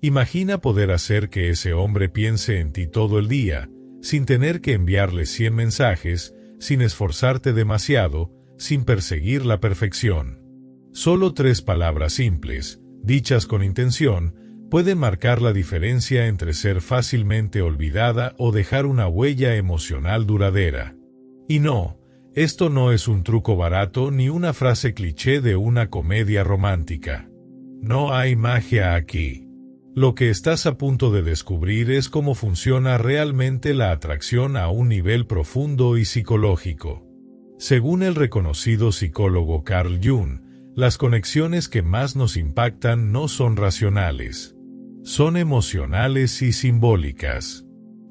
Imagina poder hacer que ese hombre piense en ti todo el día, sin tener que enviarle 100 mensajes, sin esforzarte demasiado, sin perseguir la perfección. Solo 3 palabras simples, dichas con intención, pueden marcar la diferencia entre ser fácilmente olvidada o dejar una huella emocional duradera. Y no, esto no es un truco barato ni una frase cliché de una comedia romántica. No hay magia aquí. Lo que estás a punto de descubrir es cómo funciona realmente la atracción a un nivel profundo y psicológico. Según el reconocido psicólogo Carl Jung, las conexiones que más nos impactan no son racionales. Son emocionales y simbólicas.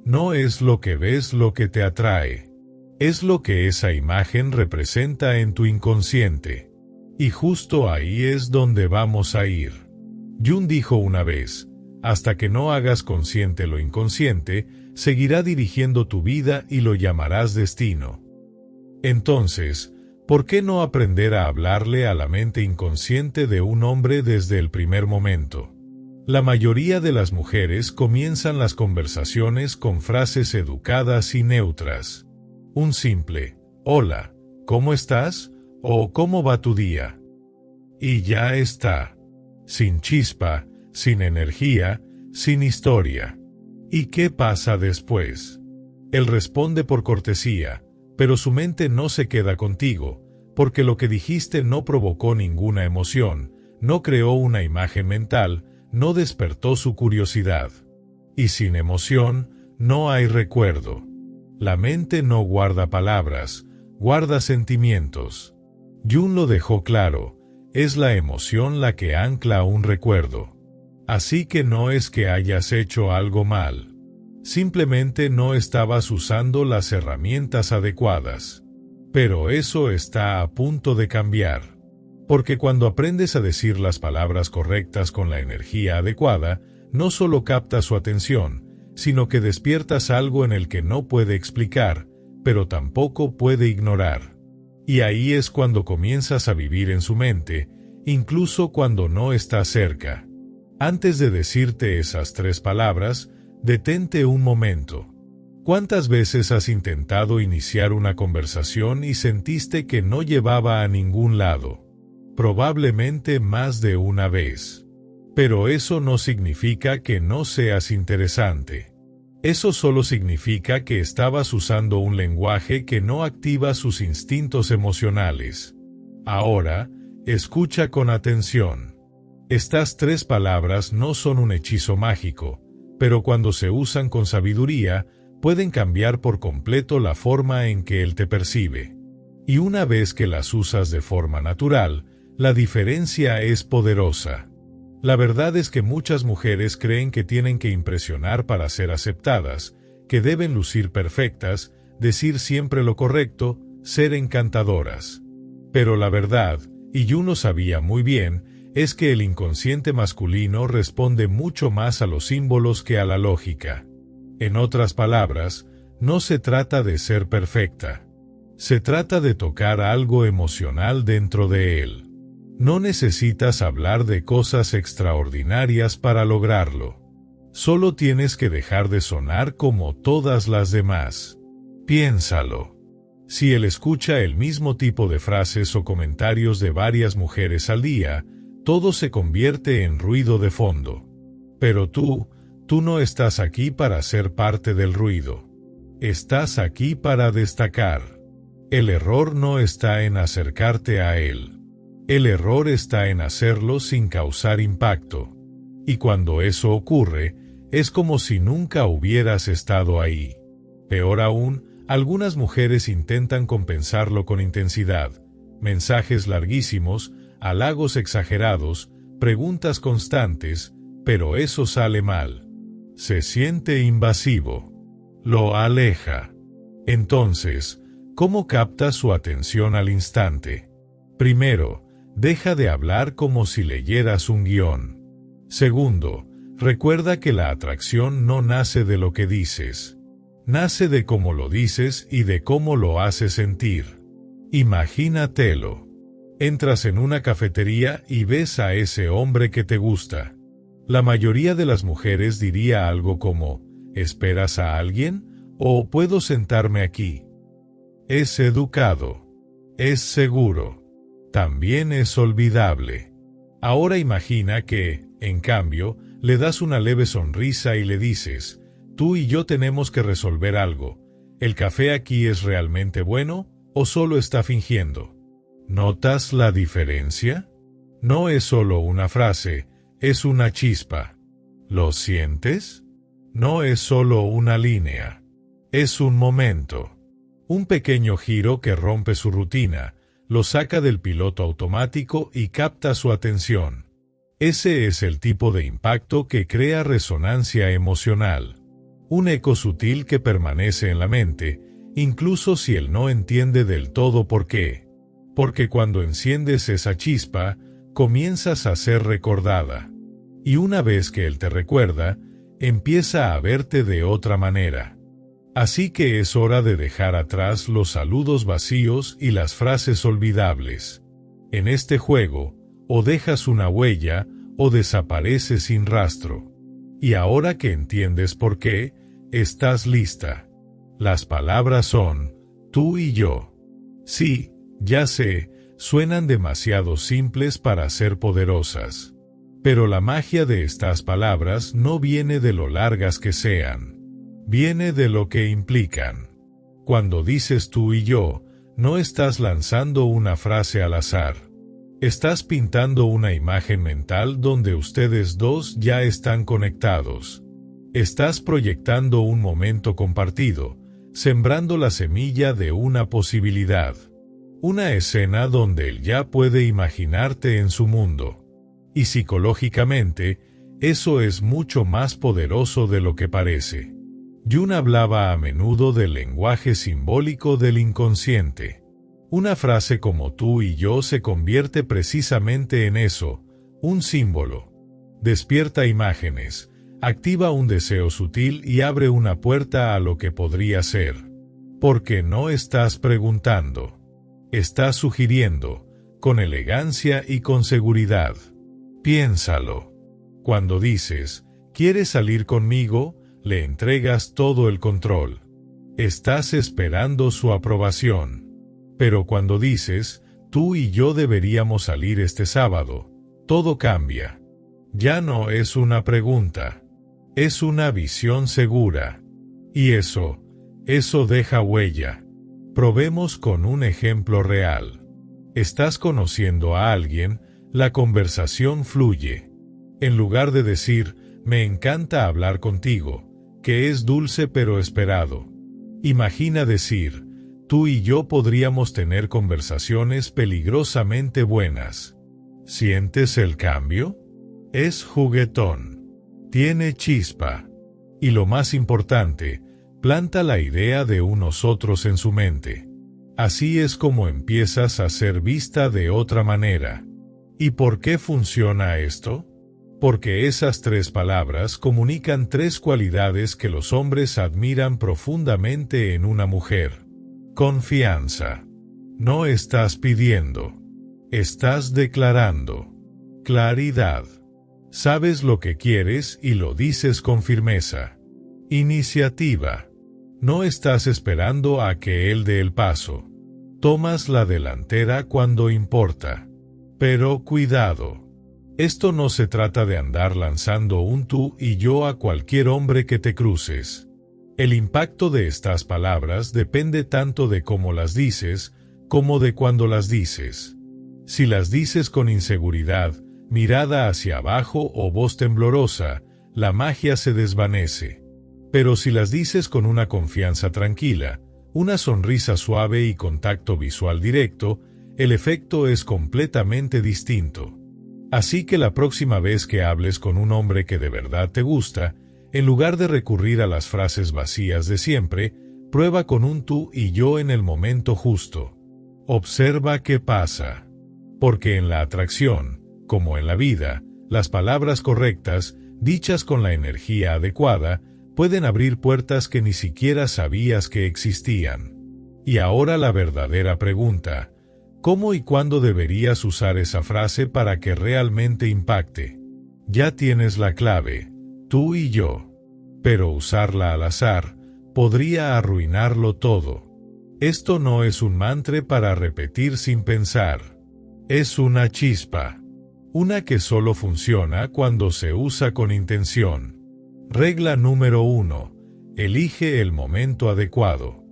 No es lo que ves lo que te atrae. Es lo que esa imagen representa en tu inconsciente. Y justo ahí es donde vamos a ir. Jung dijo una vez, hasta que no hagas consciente lo inconsciente, seguirá dirigiendo tu vida y lo llamarás destino. Entonces, ¿por qué no aprender a hablarle a la mente inconsciente de un hombre desde el primer momento? La mayoría de las mujeres comienzan las conversaciones con frases educadas y neutras. Un simple, hola, ¿cómo estás? O ¿cómo va tu día? Y ya está. Sin chispa, sin energía, sin historia. ¿Y qué pasa después? Él responde por cortesía, pero su mente no se queda contigo, porque lo que dijiste no provocó ninguna emoción, no creó una imagen mental, no despertó su curiosidad. Y sin emoción, no hay recuerdo. La mente no guarda palabras, guarda sentimientos. Jung lo dejó claro, es la emoción la que ancla un recuerdo. Así que no es que hayas hecho algo mal. Simplemente no estabas usando las herramientas adecuadas. Pero eso está a punto de cambiar. Porque cuando aprendes a decir las palabras correctas con la energía adecuada, no solo captas su atención, sino que despiertas algo en el que no puede explicar, pero tampoco puede ignorar. Y ahí es cuando comienzas a vivir en su mente, incluso cuando no está cerca. Antes de decirte esas 3 palabras, detente un momento. ¿Cuántas veces has intentado iniciar una conversación y sentiste que no llevaba a ningún lado? Probablemente más de una vez. Pero eso no significa que no seas interesante. Eso solo significa que estabas usando un lenguaje que no activa sus instintos emocionales. Ahora, escucha con atención. Estas 3 palabras no son un hechizo mágico, pero cuando se usan con sabiduría, pueden cambiar por completo la forma en que él te percibe. Y una vez que las usas de forma natural, la diferencia es poderosa. La verdad es que muchas mujeres creen que tienen que impresionar para ser aceptadas, que deben lucir perfectas, decir siempre lo correcto, ser encantadoras. Pero la verdad, y Jung lo sabía muy bien, es que el inconsciente masculino responde mucho más a los símbolos que a la lógica. En otras palabras, no se trata de ser perfecta. Se trata de tocar algo emocional dentro de él. No necesitas hablar de cosas extraordinarias para lograrlo. Solo tienes que dejar de sonar como todas las demás. Piénsalo. Si él escucha el mismo tipo de frases o comentarios de varias mujeres al día, todo se convierte en ruido de fondo. Pero tú no estás aquí para ser parte del ruido. Estás aquí para destacar. El error no está en acercarte a él. El error está en hacerlo sin causar impacto. Y cuando eso ocurre, es como si nunca hubieras estado ahí. Peor aún, algunas mujeres intentan compensarlo con intensidad, mensajes larguísimos, halagos exagerados, preguntas constantes, pero eso sale mal. Se siente invasivo. Lo aleja. Entonces, ¿cómo capta su atención al instante? Primero, deja de hablar como si leyeras un guión. Segundo, recuerda que la atracción no nace de lo que dices. Nace de cómo lo dices y de cómo lo haces sentir. Imagínatelo. Entras en una cafetería y ves a ese hombre que te gusta. La mayoría de las mujeres diría algo como, ¿esperas a alguien? ¿O puedo sentarme aquí? Es educado. Es seguro. También es olvidable. Ahora imagina que, en cambio, le das una leve sonrisa y le dices, tú y yo tenemos que resolver algo. ¿El café aquí es realmente bueno o solo está fingiendo? ¿Notas la diferencia? No es solo una frase, es una chispa. ¿Lo sientes? No es solo una línea. Es un momento. Un pequeño giro que rompe su rutina, lo saca del piloto automático y capta su atención. Ese es el tipo de impacto que crea resonancia emocional. Un eco sutil que permanece en la mente, incluso si él no entiende del todo por qué. Porque cuando enciendes esa chispa, comienzas a ser recordada. Y una vez que él te recuerda, empieza a verte de otra manera. Así que es hora de dejar atrás los saludos vacíos y las frases olvidables. En este juego, o dejas una huella, o desapareces sin rastro. Y ahora que entiendes por qué, estás lista. Las palabras son, tú y yo. Sí, ya sé, suenan demasiado simples para ser poderosas. Pero la magia de estas palabras no viene de lo largas que sean. Viene de lo que implican. Cuando dices tú y yo, no estás lanzando una frase al azar. Estás pintando una imagen mental donde ustedes dos ya están conectados. Estás proyectando un momento compartido, sembrando la semilla de una posibilidad. Una escena donde él ya puede imaginarte en su mundo. Y psicológicamente, eso es mucho más poderoso de lo que parece. Jung hablaba a menudo del lenguaje simbólico del inconsciente. Una frase como tú y yo se convierte precisamente en eso, un símbolo. Despierta imágenes, activa un deseo sutil y abre una puerta a lo que podría ser. Porque no estás preguntando. Estás sugiriendo, con elegancia y con seguridad. Piénsalo. Cuando dices, ¿quieres salir conmigo?, le entregas todo el control. Estás esperando su aprobación. Pero cuando dices, tú y yo deberíamos salir este sábado, todo cambia. Ya no es una pregunta. Es una visión segura. Y eso deja huella. Probemos con un ejemplo real. Estás conociendo a alguien, la conversación fluye. En lugar de decir, me encanta hablar contigo, que es dulce pero esperado. Imagina decir, tú y yo podríamos tener conversaciones peligrosamente buenas. ¿Sientes el cambio? Es juguetón. Tiene chispa. Y lo más importante, planta la idea de un nosotros en su mente. Así es como empiezas a ser vista de otra manera. ¿Y por qué funciona esto? Porque esas tres palabras comunican tres cualidades que los hombres admiran profundamente en una mujer. Confianza. No estás pidiendo. Estás declarando. Claridad. Sabes lo que quieres y lo dices con firmeza. Iniciativa. No estás esperando a que él dé el paso. Tomas la delantera cuando importa. Pero cuidado. Esto no se trata de andar lanzando un tú y yo a cualquier hombre que te cruces. El impacto de estas palabras depende tanto de cómo las dices, como de cuándo las dices. Si las dices con inseguridad, mirada hacia abajo o voz temblorosa, la magia se desvanece. Pero si las dices con una confianza tranquila, una sonrisa suave y contacto visual directo, el efecto es completamente distinto. Así que la próxima vez que hables con un hombre que de verdad te gusta, en lugar de recurrir a las frases vacías de siempre, prueba con un tú y yo en el momento justo. Observa qué pasa. Porque en la atracción, como en la vida, las palabras correctas, dichas con la energía adecuada, pueden abrir puertas que ni siquiera sabías que existían. Y ahora la verdadera pregunta: ¿cómo y cuándo deberías usar esa frase para que realmente impacte? Ya tienes la clave, tú y yo. Pero usarla al azar podría arruinarlo todo. Esto no es un mantra para repetir sin pensar. Es una chispa. Una que solo funciona cuando se usa con intención. Regla número 1. Elige el momento adecuado.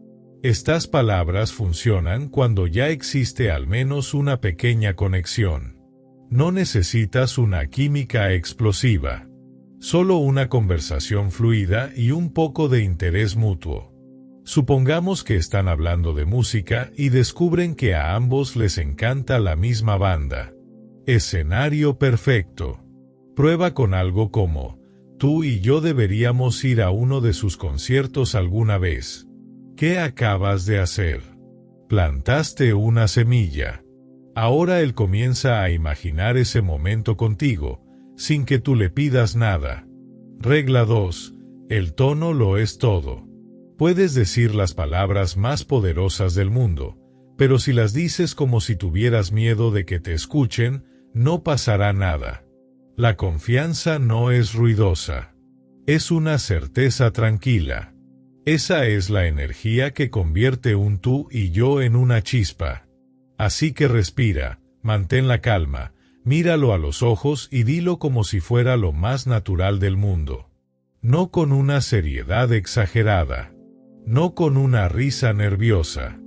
Estas palabras funcionan cuando ya existe al menos una pequeña conexión. No necesitas una química explosiva. Solo una conversación fluida y un poco de interés mutuo. Supongamos que están hablando de música y descubren que a ambos les encanta la misma banda. Escenario perfecto. Prueba con algo como: tú y yo deberíamos ir a uno de sus conciertos alguna vez. ¿Qué acabas de hacer? Plantaste una semilla. Ahora él comienza a imaginar ese momento contigo, sin que tú le pidas nada. Regla 2. El tono lo es todo. Puedes decir las palabras más poderosas del mundo, pero si las dices como si tuvieras miedo de que te escuchen, no pasará nada. La confianza no es ruidosa. Es una certeza tranquila. Esa es la energía que convierte un tú y yo en una chispa. Así que respira, mantén la calma, míralo a los ojos y dilo como si fuera lo más natural del mundo. No con una seriedad exagerada. No con una risa nerviosa.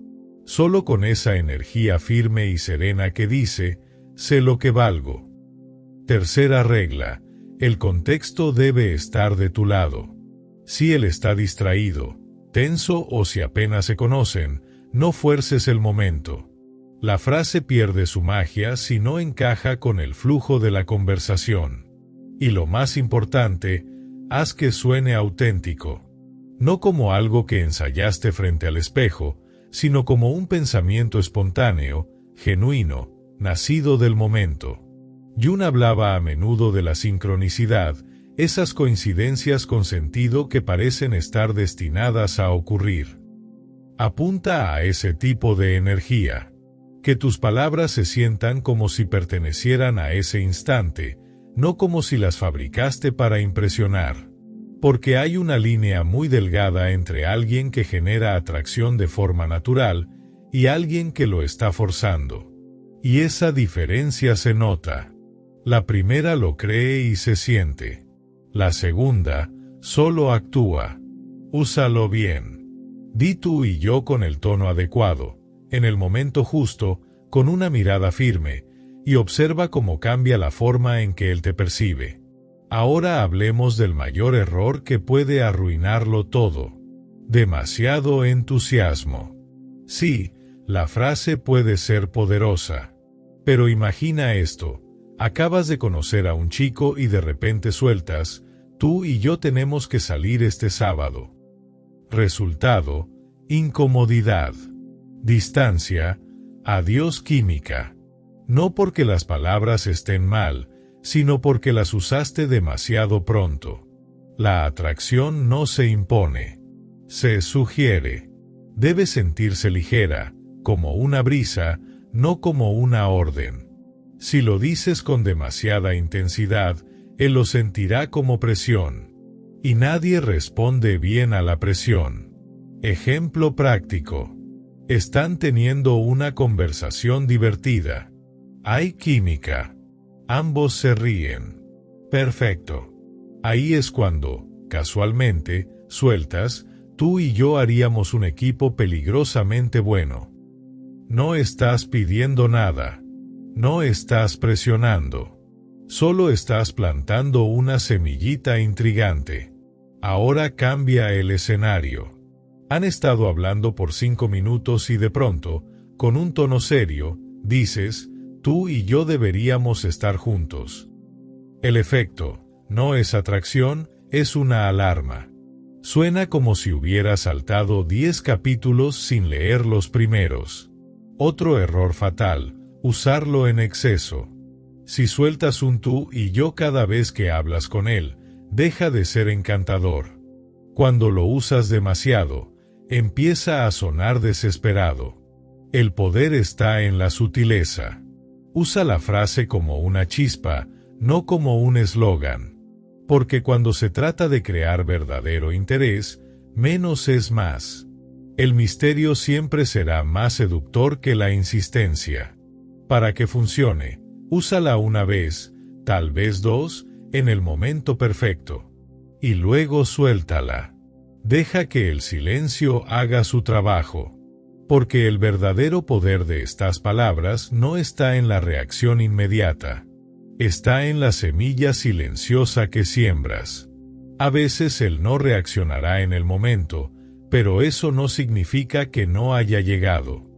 Solo con esa energía firme y serena que dice: sé lo que valgo. Tercera regla. El contexto debe estar de tu lado. Si él está distraído, tenso o si apenas se conocen, no fuerces el momento. La frase pierde su magia si no encaja con el flujo de la conversación. Y lo más importante, haz que suene auténtico. No como algo que ensayaste frente al espejo, sino como un pensamiento espontáneo, genuino, nacido del momento. Jung hablaba a menudo de la sincronicidad, esas coincidencias con sentido que parecen estar destinadas a ocurrir. Apunta a ese tipo de energía. Que tus palabras se sientan como si pertenecieran a ese instante, no como si las fabricaste para impresionar. Porque hay una línea muy delgada entre alguien que genera atracción de forma natural y alguien que lo está forzando. Y esa diferencia se nota. La primera lo cree y se siente. La segunda, solo actúa. Úsalo bien. Di tú y yo con el tono adecuado, en el momento justo, con una mirada firme, y observa cómo cambia la forma en que él te percibe. Ahora hablemos del mayor error que puede arruinarlo todo. Demasiado entusiasmo. Sí, la frase puede ser poderosa. Pero imagina esto. Acabas de conocer a un chico y de repente sueltas: tú y yo tenemos que salir este sábado. Resultado: incomodidad. Distancia. Adiós química. No porque las palabras estén mal, sino porque las usaste demasiado pronto. La atracción no se impone. Se sugiere. Debe sentirse ligera, como una brisa, no como una orden. Si lo dices con demasiada intensidad, él lo sentirá como presión. Y nadie responde bien a la presión. Ejemplo práctico. Están teniendo una conversación divertida. Hay química. Ambos se ríen. Perfecto. Ahí es cuando, casualmente, sueltas: tú y yo haríamos un equipo peligrosamente bueno. No estás pidiendo nada. No estás presionando. Solo estás plantando una semillita intrigante. Ahora cambia el escenario. Han estado hablando por 5 minutos y de pronto, con un tono serio, dices: tú y yo deberíamos estar juntos. El efecto no es atracción, es una alarma. Suena como si hubiera saltado 10 capítulos sin leer los primeros. Otro error fatal: usarlo en exceso. Si sueltas un tú y yo cada vez que hablas con él, deja de ser encantador. Cuando lo usas demasiado, empieza a sonar desesperado. El poder está en la sutileza. Usa la frase como una chispa, no como un eslogan. Porque cuando se trata de crear verdadero interés, menos es más. El misterio siempre será más seductor que la insistencia. Para que funcione, úsala una vez, tal vez dos, en el momento perfecto. Y luego suéltala. Deja que el silencio haga su trabajo. Porque el verdadero poder de estas palabras no está en la reacción inmediata. Está en la semilla silenciosa que siembras. A veces él no reaccionará en el momento, pero eso no significa que no haya llegado.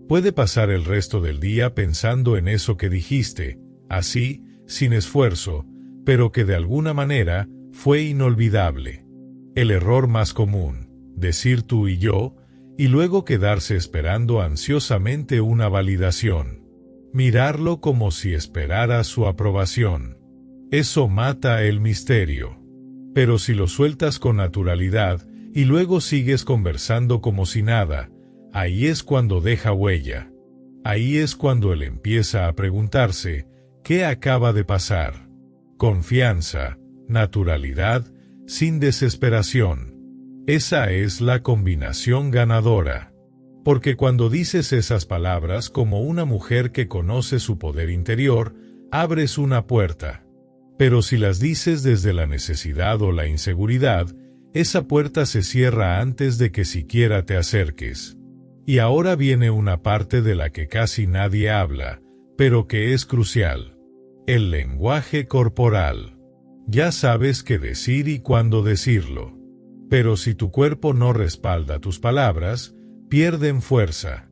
Puede pasar el resto del día pensando en eso que dijiste, así, sin esfuerzo, pero que de alguna manera fue inolvidable. El error más común, decir tú y yo, y luego quedarse esperando ansiosamente una validación. Mirarlo como si esperara su aprobación. Eso mata el misterio. Pero si lo sueltas con naturalidad y luego sigues conversando como si nada, ahí es cuando deja huella. Ahí es cuando él empieza a preguntarse, ¿qué acaba de pasar? Confianza, naturalidad, sin desesperación. Esa es la combinación ganadora. Porque cuando dices esas palabras como una mujer que conoce su poder interior, abres una puerta. Pero si las dices desde la necesidad o la inseguridad, esa puerta se cierra antes de que siquiera te acerques. Y ahora viene una parte de la que casi nadie habla, pero que es crucial. El lenguaje corporal. Ya sabes qué decir y cuándo decirlo. Pero si tu cuerpo no respalda tus palabras, pierden fuerza.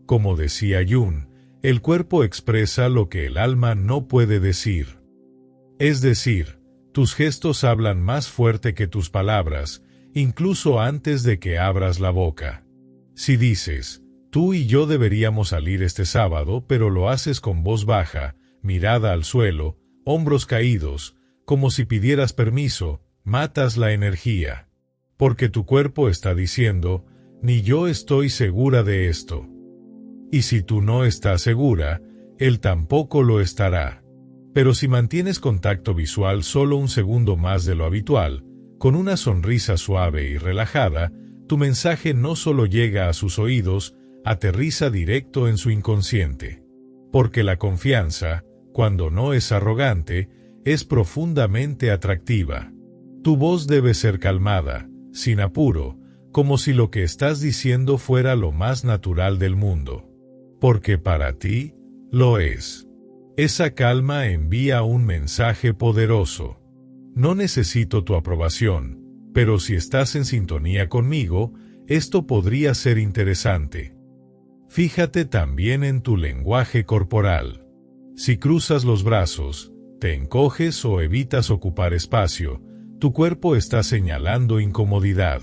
Como decía Jung, el cuerpo expresa lo que el alma no puede decir. Es decir, tus gestos hablan más fuerte que tus palabras, incluso antes de que abras la boca. Si dices, tú y yo deberíamos salir este sábado, pero lo haces con voz baja, mirada al suelo, hombros caídos, como si pidieras permiso, matas la energía. Porque tu cuerpo está diciendo, ni yo estoy segura de esto. Y si tú no estás segura, él tampoco lo estará. Pero si mantienes contacto visual solo un segundo más de lo habitual, con una sonrisa suave y relajada, tu mensaje no solo llega a sus oídos, aterriza directo en su inconsciente. Porque la confianza, cuando no es arrogante, es profundamente atractiva. Tu voz debe ser calmada, sin apuro, como si lo que estás diciendo fuera lo más natural del mundo. Porque para ti, lo es. Esa calma envía un mensaje poderoso. No necesito tu aprobación, pero si estás en sintonía conmigo, esto podría ser interesante. Fíjate también en tu lenguaje corporal. Si cruzas los brazos, te encoges o evitas ocupar espacio, tu cuerpo está señalando incomodidad.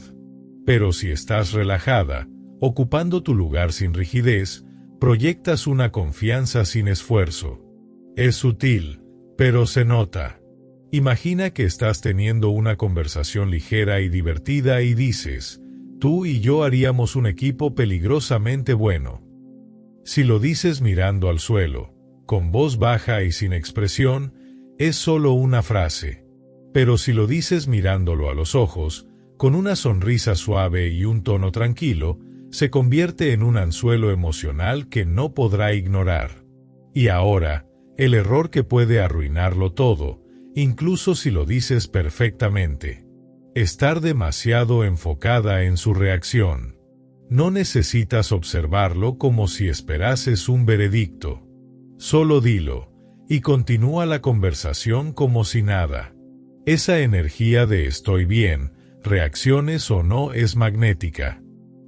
Pero si estás relajada, ocupando tu lugar sin rigidez, proyectas una confianza sin esfuerzo. Es sutil, pero se nota. Imagina que estás teniendo una conversación ligera y divertida y dices, tú y yo haríamos un equipo peligrosamente bueno. Si lo dices mirando al suelo, con voz baja y sin expresión, es solo una frase. Pero si lo dices mirándolo a los ojos, con una sonrisa suave y un tono tranquilo, se convierte en un anzuelo emocional que no podrá ignorar. Y ahora, el error que puede arruinarlo todo, incluso si lo dices perfectamente. Estar demasiado enfocada en su reacción. No necesitas observarlo como si esperases un veredicto. Solo dilo, y continúa la conversación como si nada. Esa energía de estoy bien, reacciones o no, es magnética.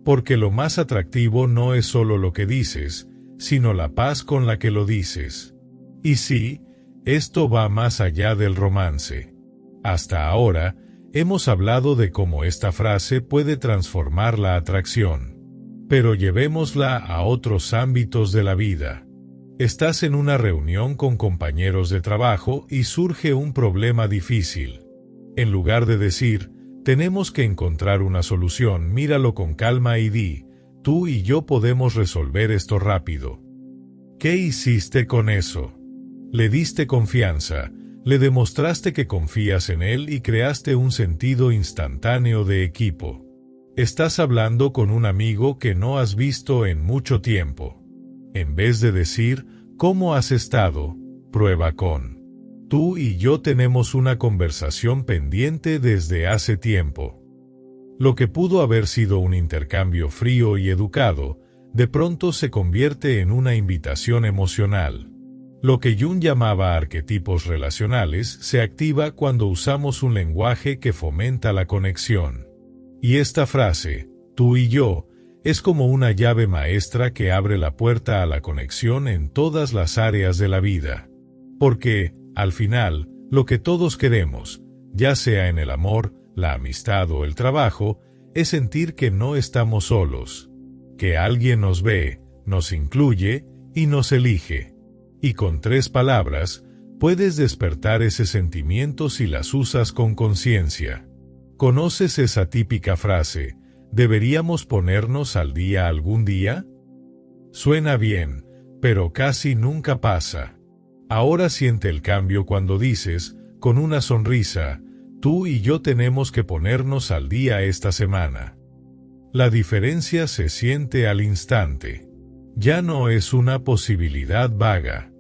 Porque lo más atractivo no es solo lo que dices, sino la paz con la que lo dices. Y sí, esto va más allá del romance. Hasta ahora, hemos hablado de cómo esta frase puede transformar la atracción. Pero llevémosla a otros ámbitos de la vida. Estás en una reunión con compañeros de trabajo y surge un problema difícil. En lugar de decir, tenemos que encontrar una solución, míralo con calma y di, tú y yo podemos resolver esto rápido. ¿Qué hiciste con eso? Le diste confianza, Le demostraste que confías en él y creaste un sentido instantáneo de equipo. Estás hablando con un amigo que no has visto en mucho tiempo. En vez de decir, ¿cómo has estado?, prueba con: tú y yo tenemos una conversación pendiente desde hace tiempo. Lo que pudo haber sido un intercambio frío y educado, de pronto se convierte en una invitación emocional. Lo que Jung llamaba arquetipos relacionales se activa cuando usamos un lenguaje que fomenta la conexión. Y esta frase, tú y yo, es como una llave maestra que abre la puerta a la conexión en todas las áreas de la vida. Porque, al final, lo que todos queremos, ya sea en el amor, la amistad o el trabajo, es sentir que no estamos solos, que alguien nos ve, nos incluye y nos elige. Y con 3 palabras, puedes despertar ese sentimiento si las usas con conciencia. ¿Conoces esa típica frase, ¿deberíamos ponernos al día algún día? Suena bien, pero casi nunca pasa. Ahora siente el cambio cuando dices, con una sonrisa, tú y yo tenemos que ponernos al día esta semana. La diferencia se siente al instante. Ya no es una posibilidad vaga.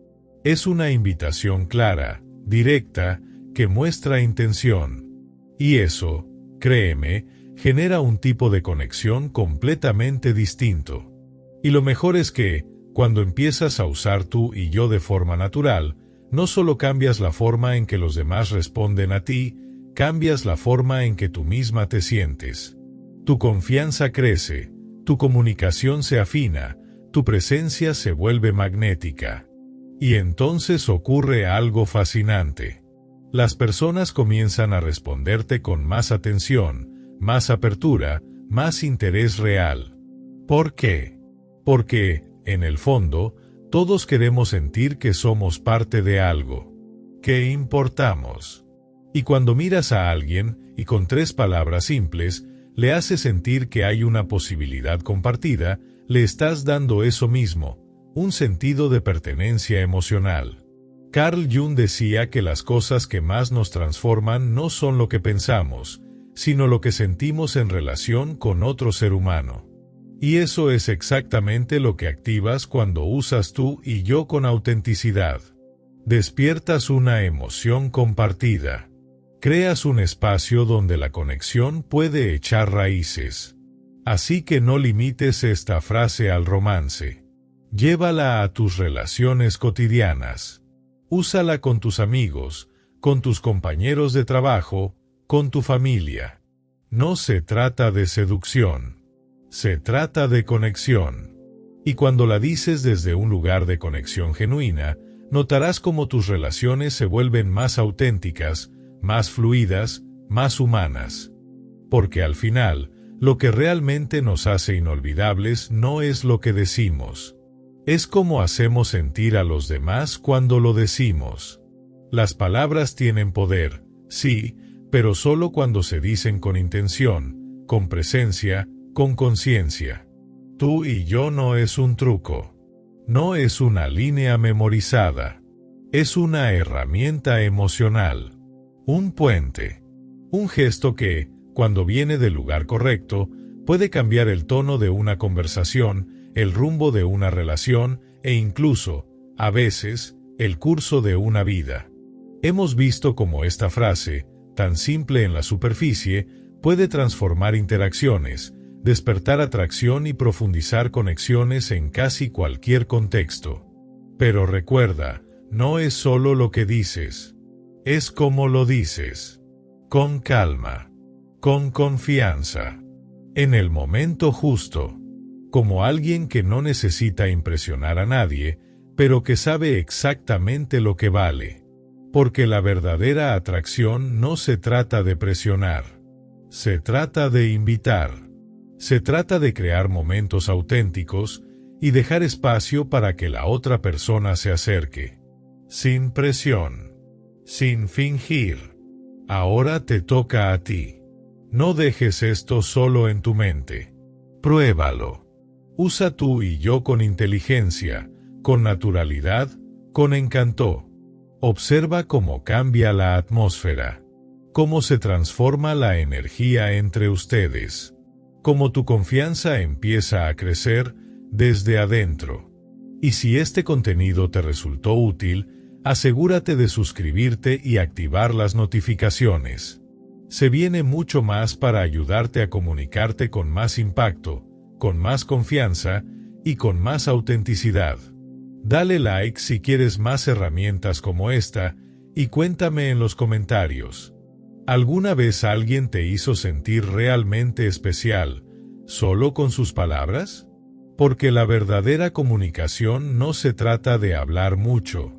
Es una invitación clara, directa, que muestra intención. Y eso, créeme, genera un tipo de conexión completamente distinto. Y lo mejor es que, cuando empiezas a usar tú y yo de forma natural, no solo cambias la forma en que los demás responden a ti, cambias la forma en que tú misma te sientes. Tu confianza crece, tu comunicación se afina, tu presencia se vuelve magnética. Y entonces ocurre algo fascinante. Las personas comienzan a responderte con más atención, más apertura, más interés real. ¿Por qué? Porque, en el fondo, todos queremos sentir que somos parte de algo, que importamos. Y cuando miras a alguien, y con 3 palabras simples, le haces sentir que hay una posibilidad compartida, le estás dando eso mismo, un sentido de pertenencia emocional. Carl Jung decía que las cosas que más nos transforman no son lo que pensamos, sino lo que sentimos en relación con otro ser humano. Y eso es exactamente lo que activas cuando usas tú y yo con autenticidad. Despiertas una emoción compartida. Creas un espacio donde la conexión puede echar raíces. Así que no limites esta frase al romance. Llévala a tus relaciones cotidianas. Úsala con tus amigos, con tus compañeros de trabajo, con tu familia. No se trata de seducción. Se trata de conexión. Y cuando la dices desde un lugar de conexión genuina, notarás cómo tus relaciones se vuelven más auténticas, más fluidas, más humanas. Porque al final, lo que realmente nos hace inolvidables no es lo que decimos. Es cómo hacemos sentir a los demás cuando lo decimos. Las palabras tienen poder, sí, pero solo cuando se dicen con intención, con presencia, con conciencia. Tú y yo no es un truco. No es una línea memorizada. Es una herramienta emocional. Un puente. Un gesto que, cuando viene del lugar correcto, puede cambiar el tono de una conversación, el rumbo de una relación e incluso, a veces, el curso de una vida. Hemos visto cómo esta frase, tan simple en la superficie, puede transformar interacciones, despertar atracción y profundizar conexiones en casi cualquier contexto. Pero recuerda, no es solo lo que dices. Es cómo lo dices. Con calma. Con confianza. En el momento justo. Como alguien que no necesita impresionar a nadie, pero que sabe exactamente lo que vale. Porque la verdadera atracción no se trata de presionar. Se trata de invitar. Se trata de crear momentos auténticos y dejar espacio para que la otra persona se acerque. Sin presión. Sin fingir. Ahora te toca a ti. No dejes esto solo en tu mente. Pruébalo. Usa tú y yo con inteligencia, con naturalidad, con encanto. Observa cómo cambia la atmósfera, cómo se transforma la energía entre ustedes, cómo tu confianza empieza a crecer desde adentro. Y si este contenido te resultó útil, asegúrate de suscribirte y activar las notificaciones. Se viene mucho más para ayudarte a comunicarte con más impacto, con más confianza y con más autenticidad. Dale like si quieres más herramientas como esta y cuéntame en los comentarios. ¿Alguna vez alguien te hizo sentir realmente especial solo con sus palabras? Porque la verdadera comunicación no se trata de hablar mucho,